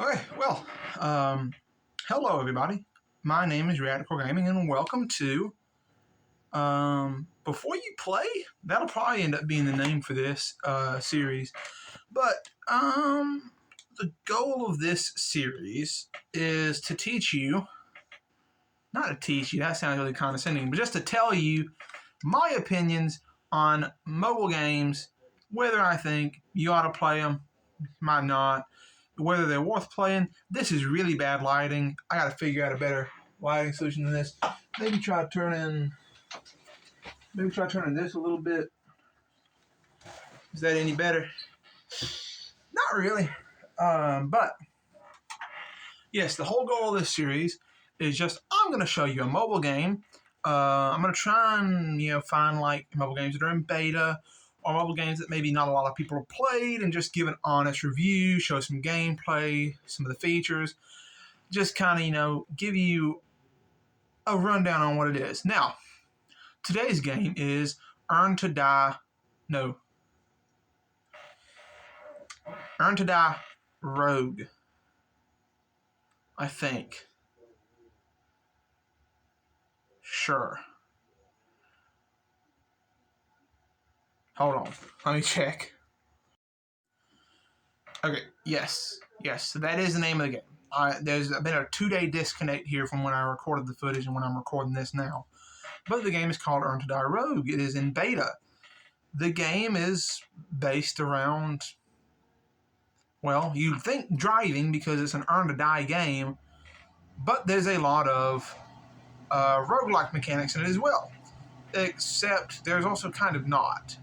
Okay, well, hello everybody. My name is Radical Gaming, and welcome to Before You Play. That'll probably end up being the name for this series. But the goal of this series is to teach you, not to teach you, that sounds really condescending, but just to tell you my opinions on mobile games, whether I think you ought to play them, might not, whether they're worth playing. This is really bad lighting. I got to figure out a better lighting solution than this. Maybe try turning this a little bit. Is that any better? Not really. But yes, the whole goal of this series is just I'm going to show you a mobile game. I'm going to try and find like mobile games that are in beta, or mobile games that maybe not a lot of people have played, and just give an honest review, show some gameplay, some of the features, just kind of, give you a rundown on what it is. Now, today's game is Earn to Die Rogue, I think. Sure. Hold on. Let me check. Okay, yes. So that is the name of the game. There's been a 2-day disconnect here from when I recorded the footage and when I'm recording this now. But the game is called Earn to Die Rogue. It is in beta. The game is based around, well, you'd think driving because it's an Earn to Die game, but there's a lot of roguelike mechanics in it as well. Except there's also kind of not.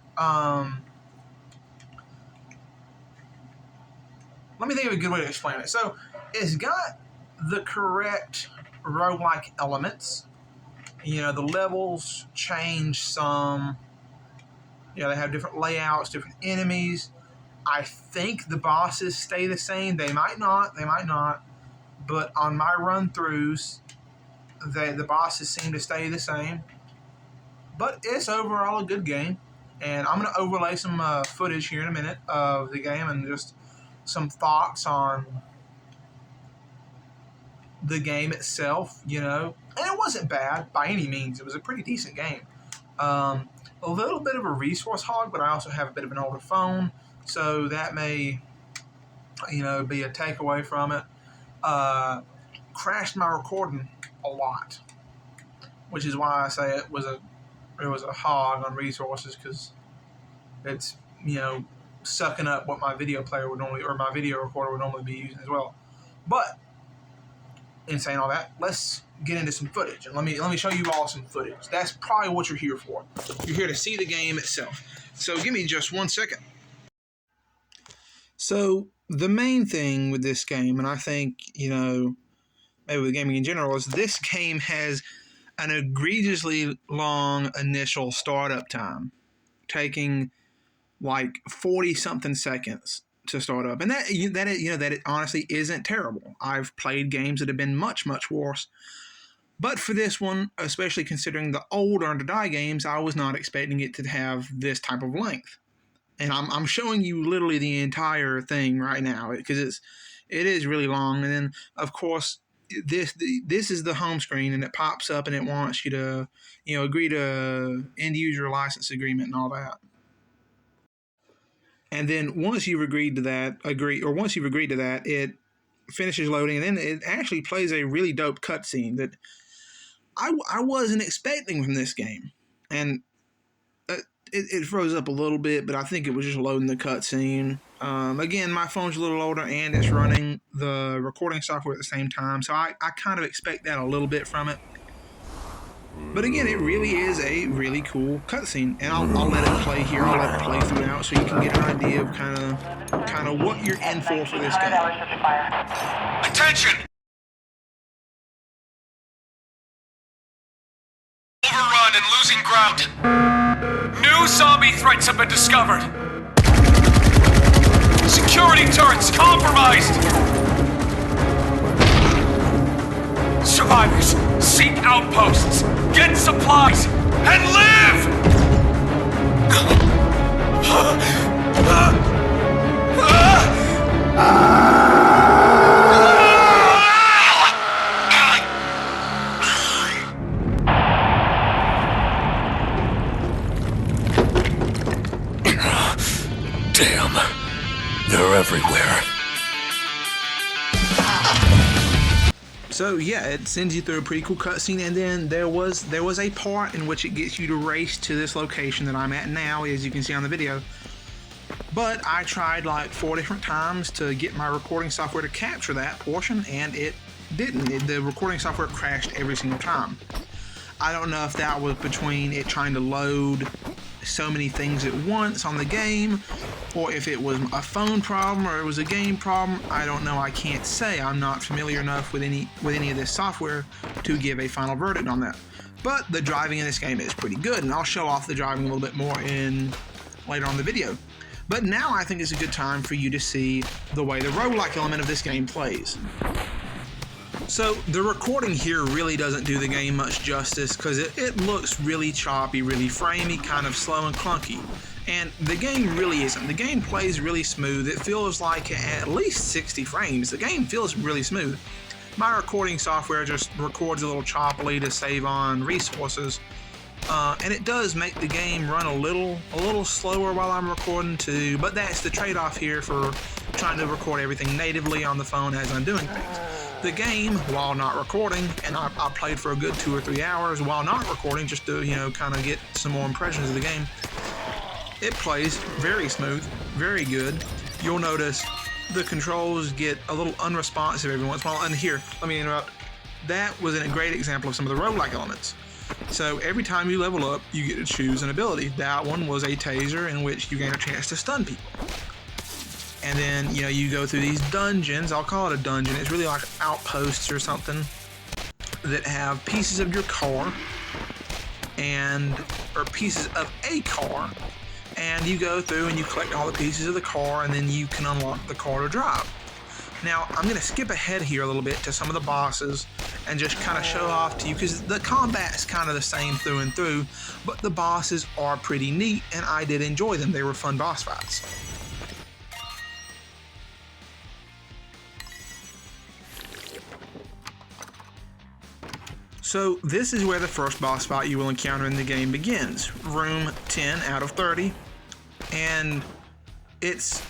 Let me think of a good way to explain it. So, it's got the correct roguelike elements. The levels change some. They have different layouts, different enemies. I think the bosses stay the same. They might not. But on my run-throughs, the bosses seem to stay the same. But it's overall a good game. And I'm going to overlay some footage here in a minute of the game and just some thoughts on the game itself, And it wasn't bad by any means. It was a pretty decent game. A little bit of a resource hog, but I also have a bit of an older phone, so that may, be a takeaway from it. Crashed my recording a lot, which is why I say it was a hog on resources, because it's sucking up what my video player would normally, or my video recorder would normally be using as well. But in saying all that, let's get into some footage, and let me show you all some footage. That's probably what you're here for. You're here to see the game itself. So give me just 1 second. So the main thing with this game, and I think maybe with gaming in general, is this game has an egregiously long initial startup time, taking like 40-something seconds to start up, and that it honestly isn't terrible. I've played games that have been much worse, but for this one, especially considering the old Earn to Die games, I was not expecting it to have this type of length. And I'm showing you literally the entire thing right now because it is really long. And then of course this is the home screen, and it pops up and it wants you to agree to end user license agreement and all that. And then once you've agreed to that, it finishes loading, and then it actually plays a really dope cutscene that I wasn't expecting from this game. And it froze up a little bit, but I think it was just loading the cutscene. Again, my phone's a little older, and it's running the recording software at the same time, so I kind of expect that a little bit from it. But again, it really is a really cool cutscene, and I'll let it play here. I'll let it play throughout, so you can get an idea of kind of what you're in for this game. Attention! Overrun and losing ground. New zombie threats have been discovered. Security turrets compromised. Survivors, seek outposts, get supplies, and live! They're everywhere. So yeah, it sends you through a pretty cool cutscene, and then there was a part in which it gets you to race to this location that I'm at now, as you can see on the video. But I tried like 4 different times to get my recording software to capture that portion, and it didn't. The recording software crashed every single time. I don't know if that was between it trying to load so many things at once on the game, or if it was a phone problem or it was a game problem. I don't know. I can't say. I'm not familiar enough with any of this software to give a final verdict on that. But the driving in this game is pretty good, and I'll show off the driving a little bit more later on in the video. But now I think it's a good time for you to see the way the roguelike element of this game plays. So the recording here really doesn't do the game much justice, because it looks really choppy, really framey, kind of slow and clunky. And the game really isn't. The game plays really smooth. It feels like at least 60 frames. The game feels really smooth. My recording software just records a little choppily to save on resources. And it does make the game run a little slower while I'm recording too, but that's the trade-off here for trying to record everything natively on the phone as I'm doing things. The game, while not recording, and I played for a good 2 or 3 hours while not recording, just to kind of get some more impressions of the game. It plays very smooth, very good. You'll notice the controls get a little unresponsive every once in a while. And here, let me interrupt. That was a great example of some of the roguelike elements. So every time you level up, you get to choose an ability. That one was a taser, in which you gain a chance to stun people. And then, you go through these dungeons. I'll call it a dungeon. It's really like outposts or something that have pieces of your car or pieces of a car. And you go through and you collect all the pieces of the car, and then you can unlock the car to drive. Now, I'm going to skip ahead here a little bit to some of the bosses and just kind of show off to you, because the combat's kind of the same through and through, but the bosses are pretty neat, and I did enjoy them. They were fun boss fights. So this is where the first boss fight you will encounter in the game begins. Room 10 out of 30. And it's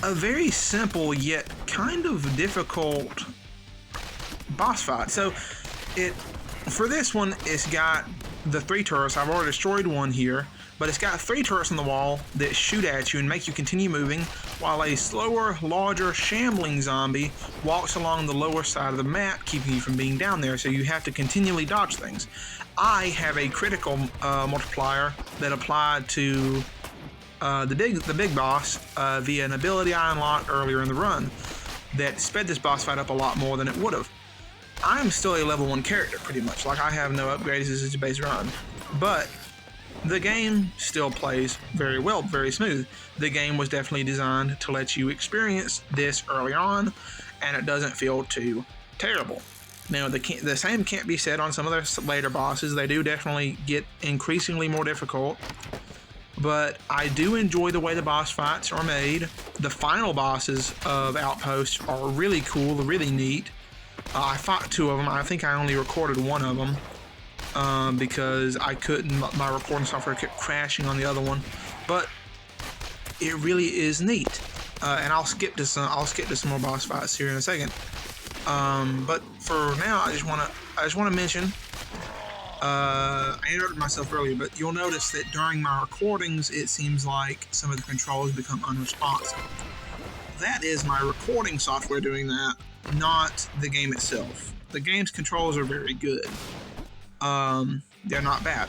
a very simple yet kind of difficult boss fight. So for this one, it's got the 3 turrets. I've already destroyed one here, but it's got 3 turrets on the wall that shoot at you and make you continue moving, while a slower, larger, shambling zombie walks along the lower side of the map, keeping you from being down there, so you have to continually dodge things. I have a critical multiplier that applied to the big boss via an ability I unlocked earlier in the run that sped this boss fight up a lot more than it would have. I'm still a level 1 character, pretty much. Like, I have no upgrades. This is a base run. But the game still plays very well, very smooth. The game was definitely designed to let you experience this early on, and it doesn't feel too terrible. Now, the same can't be said on some of the later bosses. They do definitely get increasingly more difficult, but I do enjoy the way the boss fights are made. The final bosses of Outpost are really cool, really neat. I fought 2 of them. I think I only recorded 1 of them because I couldn't. My recording software kept crashing on the other one, but it really is neat. And I'll skip to some more boss fights here in a second. But for now, I just want to mention. I interrupted myself earlier, but you'll notice that during my recordings, it seems like some of the controls become unresponsive. That is my recording software doing that, not the game itself. The game's controls are very good. They're not bad.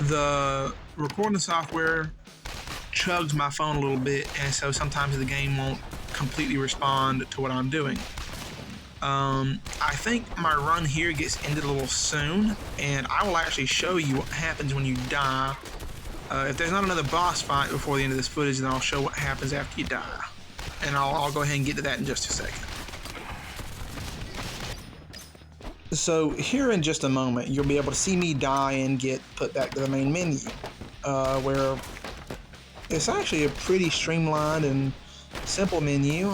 The recording software chugs my phone a little bit, and so sometimes the game won't completely respond to what I'm doing. I think my run here gets ended a little soon, and I will actually show you what happens when you die. If there's not another boss fight before the end of this footage, then I'll show what happens after you die. And I'll go ahead and get to that in just a second. So here in just a moment, you'll be able to see me die and get put back to the main menu, where it's actually a pretty streamlined and simple menu.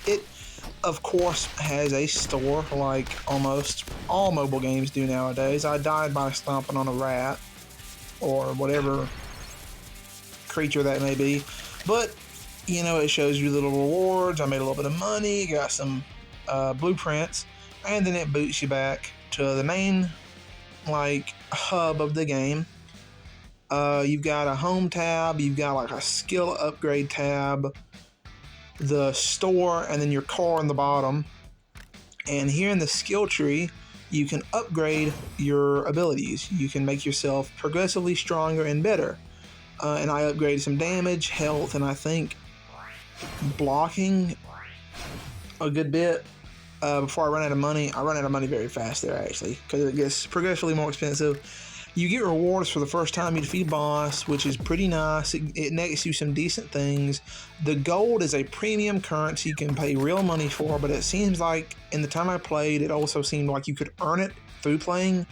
It, of course, has a store like almost all mobile games do nowadays. I died by stomping on a rat or whatever creature that may be. But, you know, it shows you little rewards. I made a little bit of money, got some blueprints, and then it boots you back to the main, like, hub of the game. You've got a home tab, you've got like a skill upgrade tab, the store, and then your car on the bottom. And here in the skill tree, you can upgrade your abilities. You can make yourself progressively stronger and better. And I upgraded some damage, health, and I think blocking a good bit before I run out of money. I run out of money very fast there, actually, because it gets progressively more expensive. You get rewards for the first time you defeat a boss, which is pretty nice. It nets you some decent things. The gold is a premium currency you can pay real money for, but it seems like in the time I played, it also seemed like you could earn it through playing.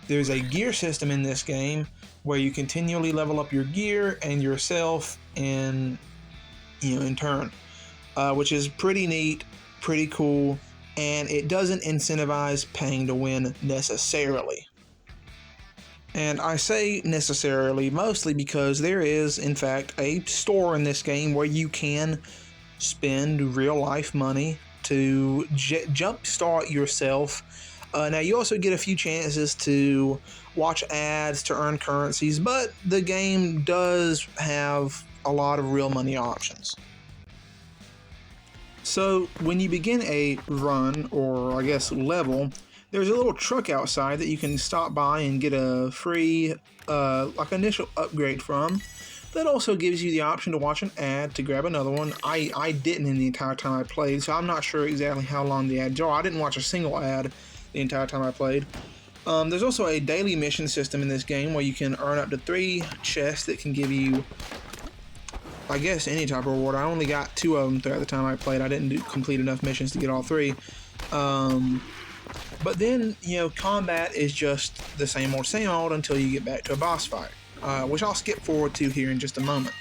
There's a gear system in this game where you continually level up your gear and yourself in turn, which is pretty neat, pretty cool, and it doesn't incentivize paying to win necessarily. And I say necessarily mostly because there is, in fact, a store in this game where you can spend real life money to jumpstart yourself. Now, you also get a few chances to watch ads to earn currencies, but the game does have a lot of real money options. So, when you begin a run, or I guess level, there's a little truck outside that you can stop by and get a free, initial upgrade from. That also gives you the option to watch an ad to grab another one. I didn't in the entire time I played, so I'm not sure exactly how long the ads are. I didn't watch a single ad the entire time I played. There's also a daily mission system in this game where you can earn up to 3 chests that can give you, I guess, any type of reward. I only got 2 of them throughout the time I played. I didn't complete enough missions to get all 3. But then, combat is just the same old until you get back to a boss fight, which I'll skip forward to here in just a moment.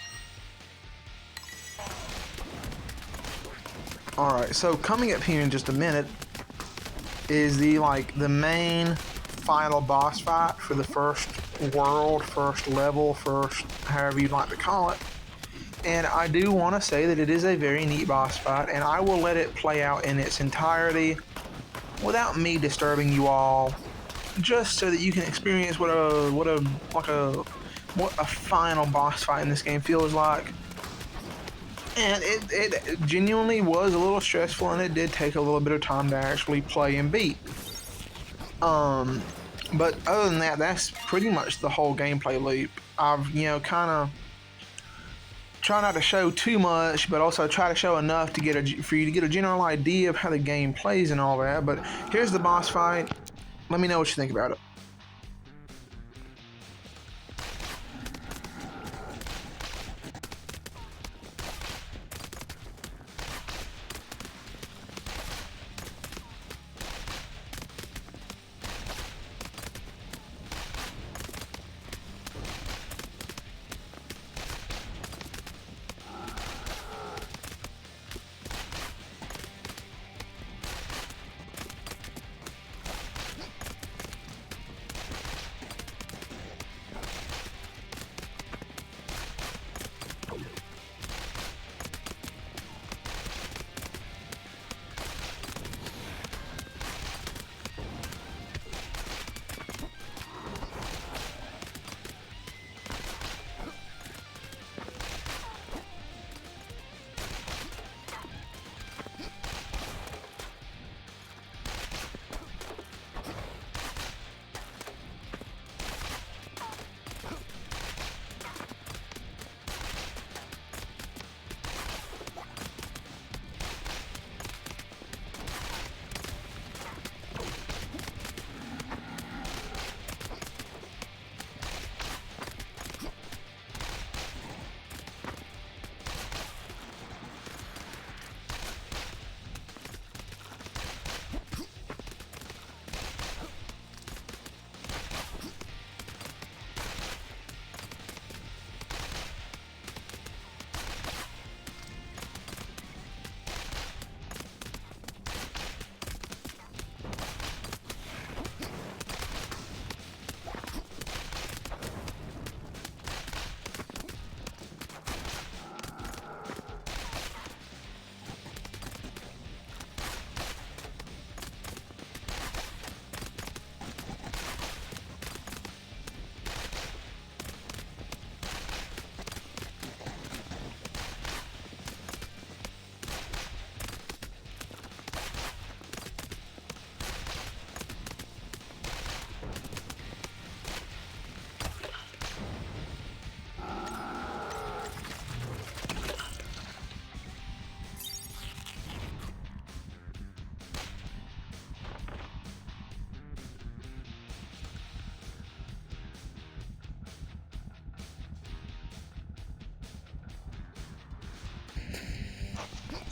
Alright, so coming up here in just a minute is the main final boss fight for the first world, first level, first however you'd like to call it. And I do want to say that it is a very neat boss fight, and I will let it play out in its entirety without me disturbing you all, just so that you can experience what a final boss fight in this game feels like. And it genuinely was a little stressful, and it did take a little bit of time to actually play and beat. But other than that, that's pretty much the whole gameplay loop. I've kind of try not to show too much, but also try to show enough to for you to get a general idea of how the game plays and all that. But here's the boss fight. Let me know what you think about it.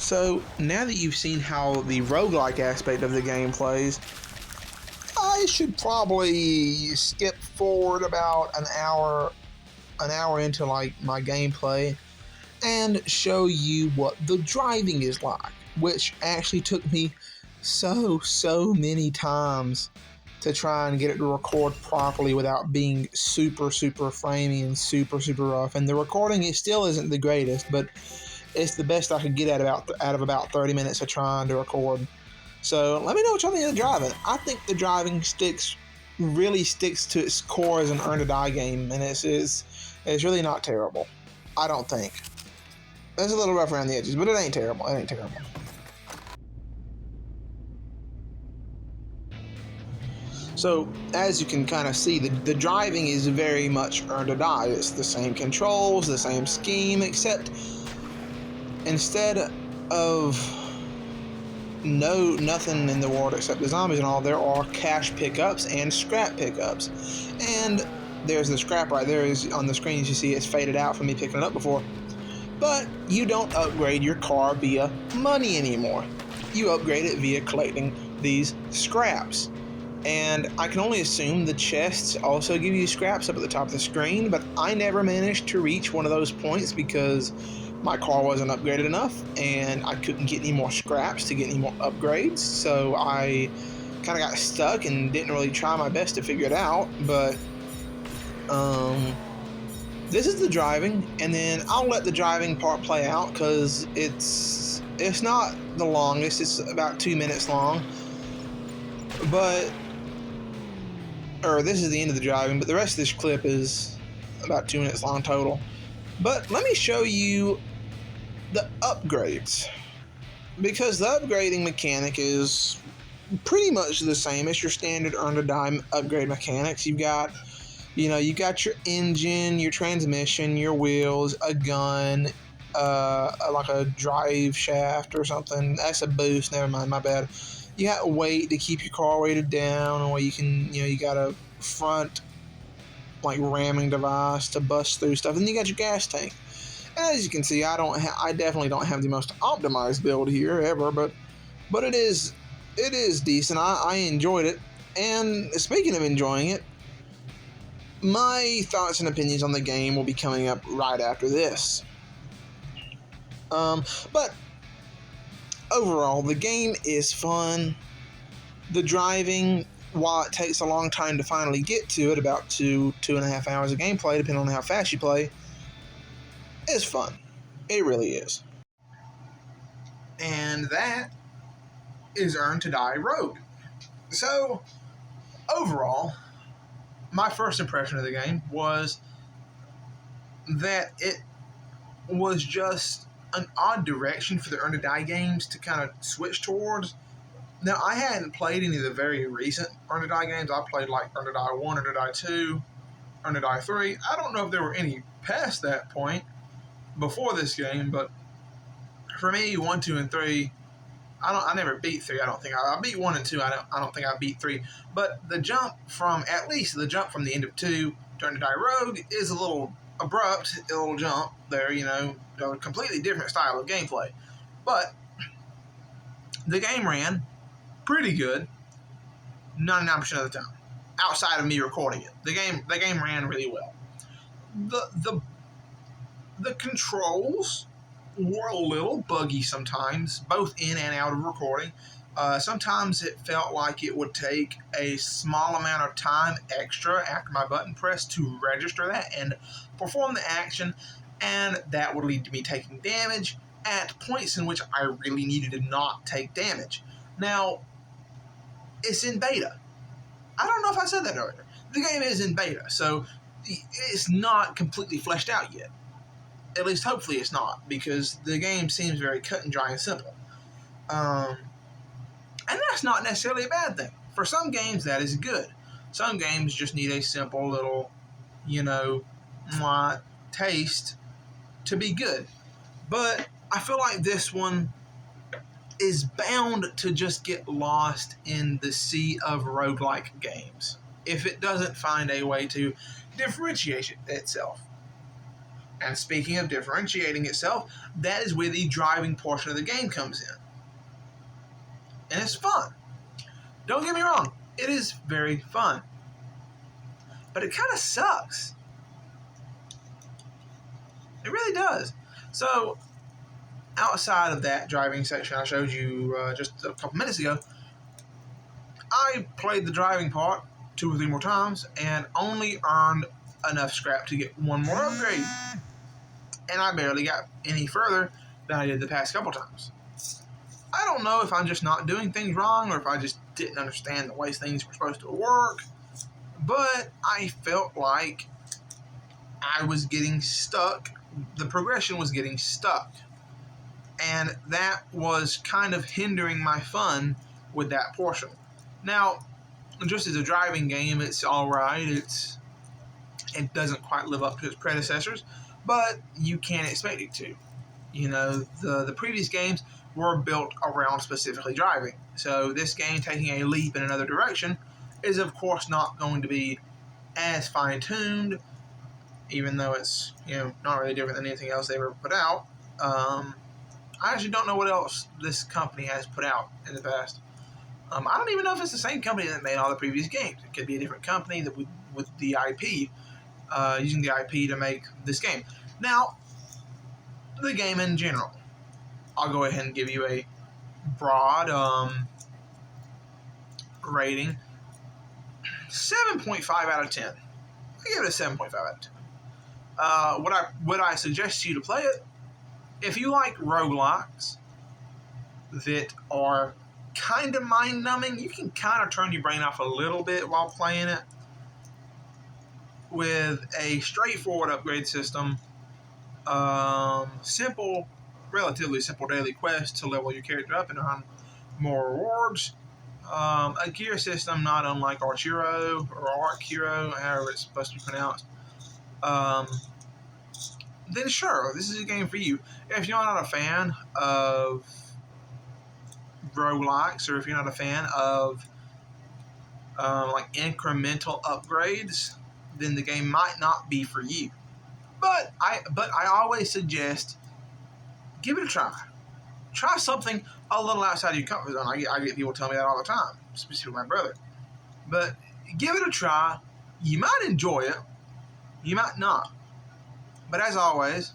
So, now that you've seen how the roguelike aspect of the game plays, I should probably skip forward about an hour into like my gameplay and show you what the driving is like, which actually took me so many times to try and get it to record properly without being super framey and super rough. And the recording still isn't the greatest, but it's the best I could get out of about 30 minutes of trying to record. So let me know what y'all think of the driving. I think the driving really sticks to its core as an earn to die game, and it's really not terrible. I don't think. It's a little rough around the edges, but it ain't terrible. It ain't terrible. So, as you can kind of see, the driving is very much earn to die. It's the same controls, the same scheme, except instead of nothing in the world except the zombies and all, there are cash pickups and scrap pickups. And there's the scrap right there is on the screen. As you see, it's faded out from me picking it up before. But you don't upgrade your car via money anymore. You upgrade it via collecting these scraps. And I can only assume the chests also give you scraps up at the top of the screen, but I never managed to reach one of those points because my car wasn't upgraded enough and I couldn't get any more scraps to get any more upgrades. So I kind of got stuck and didn't really try my best to figure it out. But this is the driving, and then I'll let the driving part play out because it's not the longest. It's about 2 minutes long. This is the end of the driving, but the rest of this clip is about 2 minutes long total. But let me show you the upgrades, because the upgrading mechanic is pretty much the same as your standard earn to die upgrade mechanics. You got your engine, your transmission, your wheels, a gun, like a drive shaft or something. That's a boost. Never mind, my bad. You got weight to keep your car weighted down, or you got a front like ramming device to bust through stuff, and you got your gas tank. And as you can see, I definitely don't have the most optimized build here ever, but it is decent. I enjoyed it. And speaking of enjoying it, my thoughts and opinions on the game will be coming up right after this. But overall, the game is fun. The driving, while it takes a long time to finally get to it, about 2.5 hours of gameplay, depending on how fast you play, is fun. It really is. And that is Earn to Die Rogue. So, overall, my first impression of the game was that it was just an odd direction for the Earn to Die games to kind of switch towards. Now, I hadn't played any of the very recent Earn to Die games. I played like Earn to Die 1, Earn to Die 2, Earn to Die 3. I don't know if there were any past that point before this game, but for me, 1, 2, and 3, I never beat 3. I don't think I beat 1 and 2. I don't think I beat 3. But the jump from the end of 2 to Earn to Die Rogue is a little abrupt. A little jump there, a completely different style of gameplay. But the game ran pretty good 99% of the time, outside of me recording it. The game ran really well. The controls were a little buggy sometimes, both in and out of recording. Sometimes it felt like it would take a small amount of time extra after my button press to register that and perform the action, and that would lead to me taking damage at points in which I really needed to not take damage. Now, it's in beta. I don't know if I said that earlier. The game is in beta, so it's not completely fleshed out yet. At least, hopefully it's not, because the game seems very cut and dry and simple. And that's not necessarily a bad thing. For some games, that is good. Some games just need a simple little, taste to be good. But I feel like this one is bound to just get lost in the sea of roguelike games if it doesn't find a way to differentiate itself. And speaking of differentiating itself, that is where the driving portion of the game comes in. And it's fun. Don't get me wrong, it is very fun. But it kind of sucks. It really does. So, outside of that driving section I showed you just a couple minutes ago, I played the driving part 2 or 3 more times and only earned enough scrap to get one more upgrade. And I barely got any further than I did the past couple times. I don't know if I'm just not doing things wrong or if I just didn't understand the way things were supposed to work, but I felt like I was getting stuck. The progression was getting stuck. And that was kind of hindering my fun with that portion. Now, just as a driving game, it's alright. It doesn't quite live up to its predecessors, but you can't expect it to. You know, the previous games were built around specifically driving. So this game taking a leap in another direction is, of course, not going to be as fine-tuned, even though it's, you know, not really different than anything else they ever put out. I actually don't know what else this company has put out in the past. I don't even know if it's the same company that made all the previous games. It could be a different company that with the IP, using the IP to make this game. Now, the game in general. I'll go ahead and give you a broad rating. 7.5 out of 10. I give it a 7.5 out of 10. Would I suggest you to play it? If you like roguelikes that are kind of mind-numbing, you can kind of turn your brain off a little bit while playing it. With a straightforward upgrade system, relatively simple daily quests to level your character up and earn more rewards, a gear system not unlike Archero or Archero, however it's supposed to be pronounced, then sure, this is a game for you. If you're not a fan of roguelikes, or if you're not a fan of like incremental upgrades, then the game might not be for you. But I always suggest give it a try. Try something a little outside of your comfort zone. I get people tell me that all the time, especially my brother. But give it a try. You might enjoy it. You might not. But as always,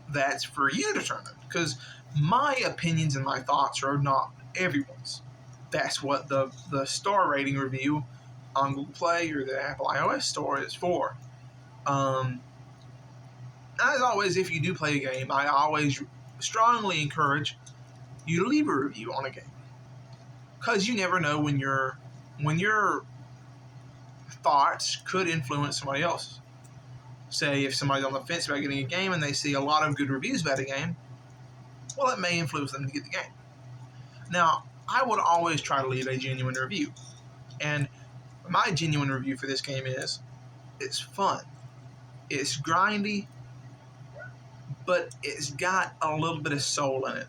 that's for you to determine. Because my opinions and my thoughts are not everyone's. That's what the star rating review on Google Play or the Apple iOS store is for. As always, if you do play a game, I always strongly encourage you to leave a review on a game. Because you never know when your thoughts could influence somebody else. Say if somebody's on the fence about getting a game and they see a lot of good reviews about a game, well, it may influence them to get the game. Now, I would always try to leave a genuine review. And my genuine review for this game is, it's fun. It's grindy, but it's got a little bit of soul in it.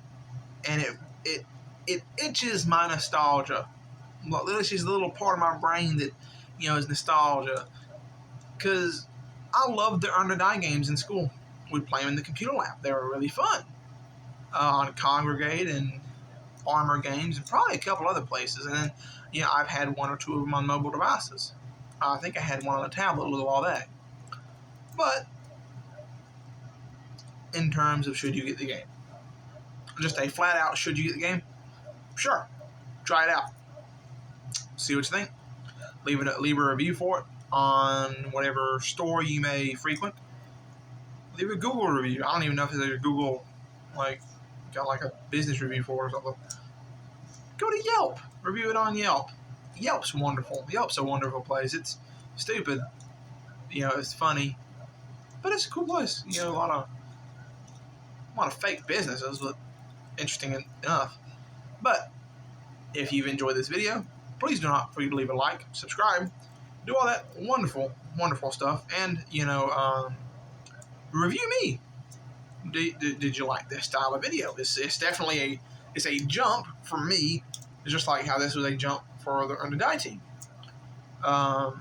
And it itches my nostalgia. It's just a little part of my brain that, you know, is nostalgia. Because I loved the Earn to Die games in school. We'd play them in the computer lab. They were really fun. On Congregate and Armor Games and probably a couple other places. And then, you know, I've had 1 or 2 of them on mobile devices. I think I had one on a tablet with all that. But in terms of should you get the game, just a flat out should you get the game? Sure, try it out. See what you think. Leave a review for it on whatever store you may frequent. Leave a Google review. I don't even know if there's a Google got like a business review for it or something. Go to Yelp. Review it on Yelp. Yelp's wonderful. Yelp's a wonderful place. It's stupid. You know, it's funny. But it's a cool place. You know, a lot of fake businesses, but interesting enough. But if you've enjoyed this video, please do not forget to leave a like, subscribe, do all that wonderful, wonderful stuff, and, you know, review me. Did you like this style of video? It's definitely a jump for me, just like how this was a jump for the Earn to Die team. Because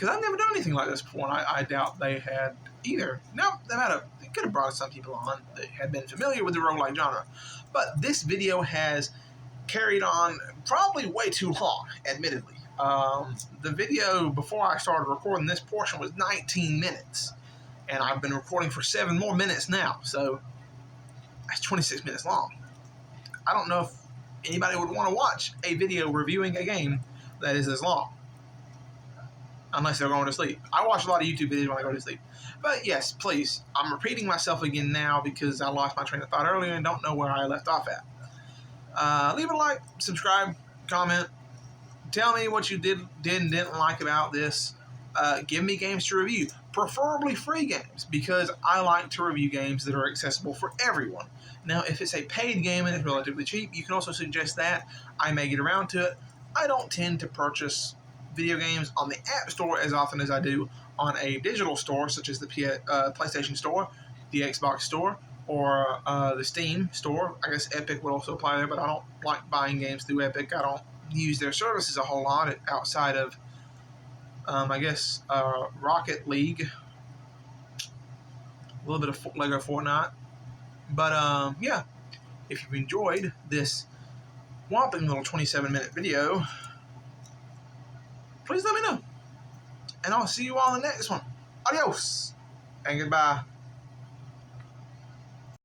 I've never done anything like this before, and I doubt they had either. No, they could have brought some people on that had been familiar with the roguelike genre. But this video has carried on probably way too long, admittedly. The video before I started recording this portion was 19 minutes. And I've been recording for 7 more minutes now. So that's 26 minutes long. I don't know if anybody would want to watch a video reviewing a game that is as long. Unless they're going to sleep. I watch a lot of YouTube videos when I go to sleep. But yes, please. I'm repeating myself again now because I lost my train of thought earlier and don't know where I left off at. Leave a like, subscribe, comment. Tell me what you did and didn't like about this. Give me games to review. Preferably free games, because I like to review games that are accessible for everyone. Now, if it's a paid game and it's relatively cheap, you can also suggest that. I may get around to it. I don't tend to purchase video games on the App Store as often as I do on a digital store, such as the PlayStation Store, the Xbox Store, or the Steam Store. I guess Epic would also apply there, but I don't like buying games through Epic. I don't use their services a whole lot outside of, Rocket League, a little bit of Lego Fortnite. But, yeah, if you've enjoyed this whopping little 27-minute video, please let me know. And I'll see you all in the next one. Adios and goodbye.